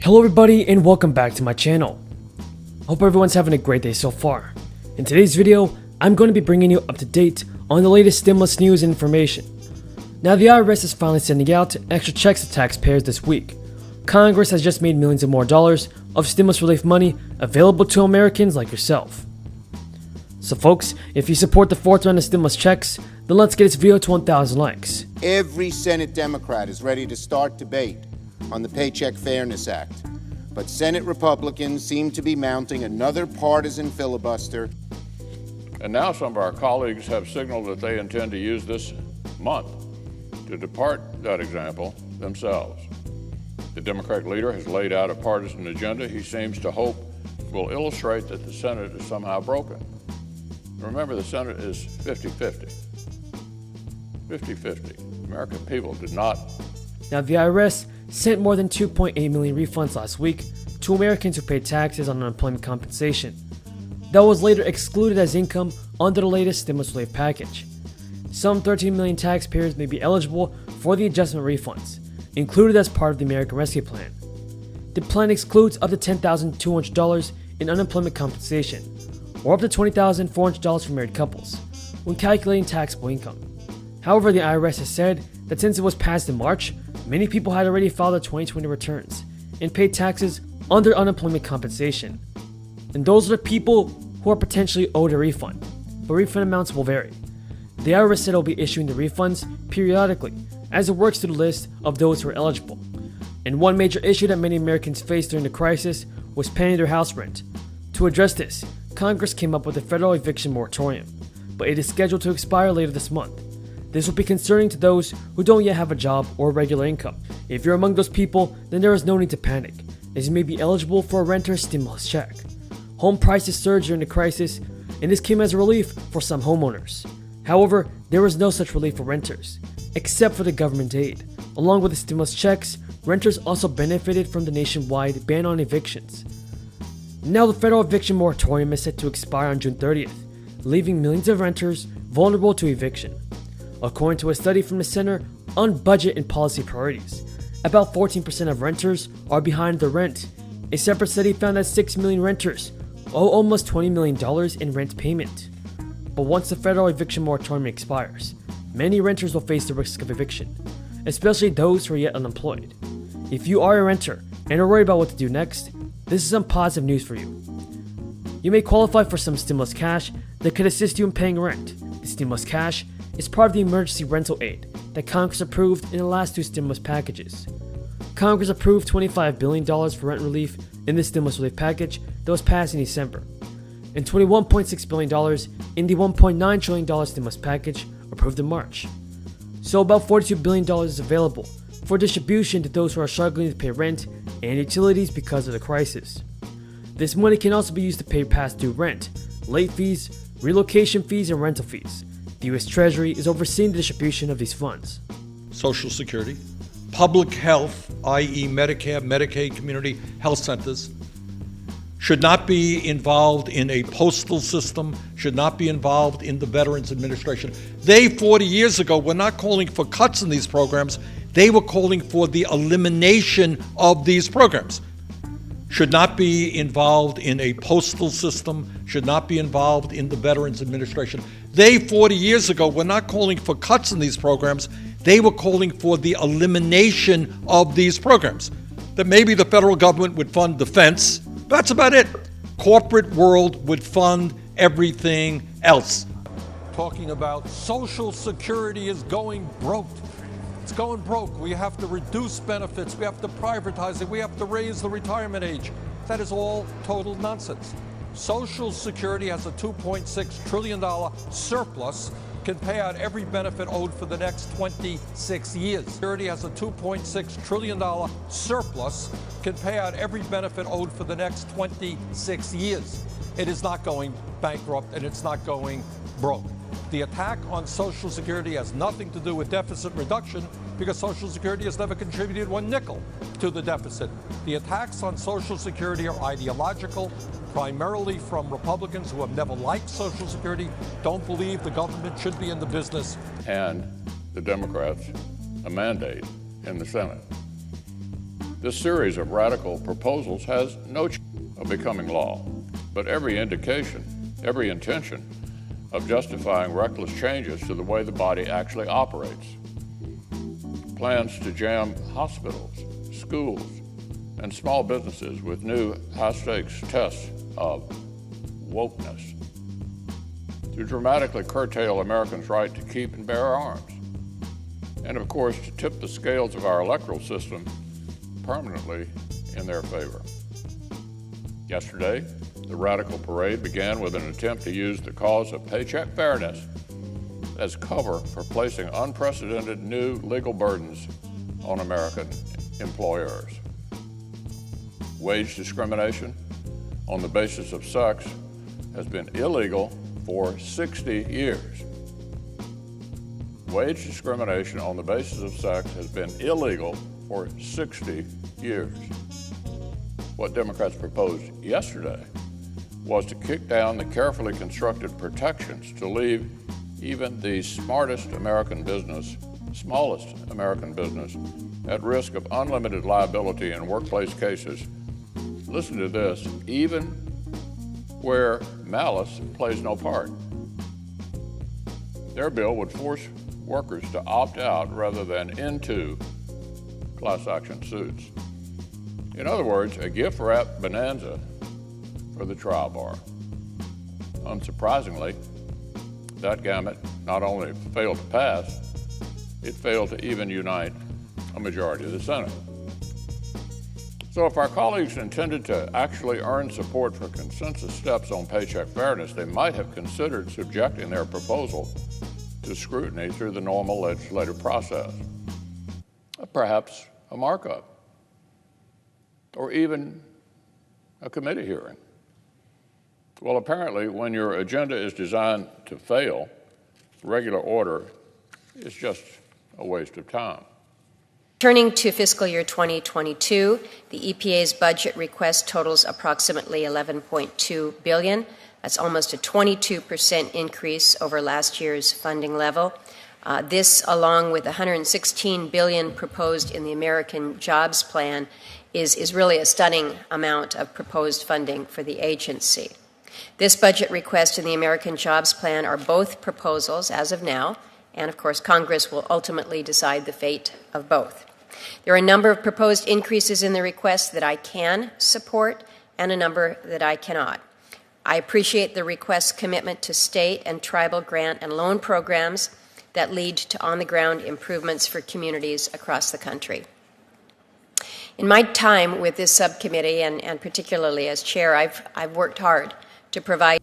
Hello everybody and welcome back to my channel. Hope everyone's having a great day so far. In today's video, I'm going to be bringing you up to date on the latest stimulus news and information. Now the IRS is finally sending out extra checks to taxpayers this week. Congress has just made millions of more dollars of stimulus relief money available to Americans like yourself. So folks, if you support the fourth round of stimulus checks, then let's get this video to 1,000 likes. Every Senate Democrat is ready to start debate on the Paycheck Fairness Act, but Senate Republicans seem to be mounting another partisan filibuster. And now some of our colleagues have signaled that they intend to use this month to depart that example themselves. The Democratic leader has laid out a partisan agenda he seems to hope will illustrate that the Senate is somehow broken. Remember, the Senate is 50-50. 50-50. American people did not. Now the IRS sent more than 2.8 million refunds last week to Americans who paid taxes on unemployment compensation. That was later excluded as income under the latest stimulus relief package. Some 13 million taxpayers may be eligible for the adjustment refunds, included as part of the American Rescue Plan. The plan excludes up to $10,200 in unemployment compensation, or up to $20,400 for married couples, when calculating taxable income. However, the IRS has said that since it was passed in March, many people had already filed their 2020 returns and paid taxes under unemployment compensation. And those are the people who are potentially owed a refund, but refund amounts will vary. The IRS said it will be issuing the refunds periodically as it works through the list of those who are eligible. And one major issue that many Americans faced during the crisis was paying their house rent. To address this, Congress came up with a federal eviction moratorium, but it is scheduled to expire later this month. This will be concerning to those who don't yet have a job or regular income. If you're among those people, then there is no need to panic, as you may be eligible for a renter's stimulus check. Home prices surged during the crisis, and this came as a relief for some homeowners. However, there was no such relief for renters, except for the government aid. Along with the stimulus checks, renters also benefited from the nationwide ban on evictions. Now the federal eviction moratorium is set to expire on June 30th, leaving millions of renters vulnerable to eviction. According to a study from the Center on Budget and Policy Priorities, about 14% of renters are behind their rent. A separate study found that 6 million renters owe almost $20 million in rent payment. But once the federal eviction moratorium expires, many renters will face the risk of eviction, especially those who are yet unemployed. If you are a renter and are worried about what to do next, this is some positive news for you. You may qualify for some stimulus cash that could assist you in paying rent. The stimulus cash is part of the emergency rental aid that Congress approved in the last two stimulus packages. Congress approved $25 billion for rent relief in the stimulus relief package that was passed in December, and $21.6 billion in the $1.9 trillion stimulus package approved in March. So about $42 billion is available for distribution to those who are struggling to pay rent and utilities because of the crisis. This money can also be used to pay past due rent, late fees, relocation fees, and rental fees. The U.S. Treasury is overseeing the distribution of these funds. Social Security, public health, i.e. Medicare, Medicaid, community health centers, should not be involved in a postal system, should not be involved in the Veterans Administration. They, 40 years ago, were not calling for cuts in these programs. They were calling for the elimination of these programs. Should not be involved in a postal system, should not be involved in the Veterans Administration. They, 40 years ago, were not calling for cuts in these programs. They were calling for the elimination of these programs. That maybe the federal government would fund defense. That's about it. Corporate world would fund everything else. Talking about Social Security is going broke. It's going broke. We have to reduce benefits. We have to privatize it. We have to raise the retirement age. That is all total nonsense. Social Security has a $2.6 trillion surplus, can pay out every benefit owed for the next 26 years. Security has a $2.6 trillion surplus, can pay out every benefit owed for the next 26 years. It is not going bankrupt and it's not going broke. The attack on Social Security has nothing to do with deficit reduction because Social Security has never contributed one nickel to the deficit. The attacks on Social Security are ideological, primarily from Republicans who have never liked Social Security, don't believe the government should be in the business. And the Democrats a mandate in the Senate. This series of radical proposals has no chance of becoming law, but every intention of justifying reckless changes to the way the body actually operates. Plans to jam hospitals, schools, and small businesses with new high-stakes tests of wokeness, to dramatically curtail Americans' right to keep and bear arms, and of course to tip the scales of our electoral system permanently in their favor. Yesterday, the radical parade began with an attempt to use the cause of paycheck fairness as cover for placing unprecedented new legal burdens on American employers. Wage discrimination on the basis of sex has been illegal for 60 years. Wage discrimination on the basis of sex has been illegal for 60 years. What Democrats proposed yesterday was to kick down the carefully constructed protections to leave even the smallest American business, at risk of unlimited liability in workplace cases. Listen to this, even where malice plays no part. Their bill would force workers to opt out rather than into class action suits. In other words, a gift wrap bonanza for the trial bar. Unsurprisingly, that gamut not only failed to pass, it failed to even unite a majority of the Senate. So if our colleagues intended to actually earn support for consensus steps on paycheck fairness, they might have considered subjecting their proposal to scrutiny through the normal legislative process, perhaps a markup, or even a committee hearing. Well, apparently, when your agenda is designed to fail, regular order is just a waste of time. Turning to fiscal year 2022, the EPA's budget request totals approximately $11.2 billion. That's almost a 22% increase over last year's funding level. This, along with $116 billion proposed in the American Jobs Plan, is really a stunning amount of proposed funding for the agency. This budget request and the American Jobs Plan are both proposals as of now, and of course Congress will ultimately decide the fate of both. There are a number of proposed increases in the request that I can support and a number that I cannot. I appreciate the request's commitment to state and tribal grant and loan programs that lead to on-the-ground improvements for communities across the country. In my time with this subcommittee, and particularly as chair, I've worked hard to provide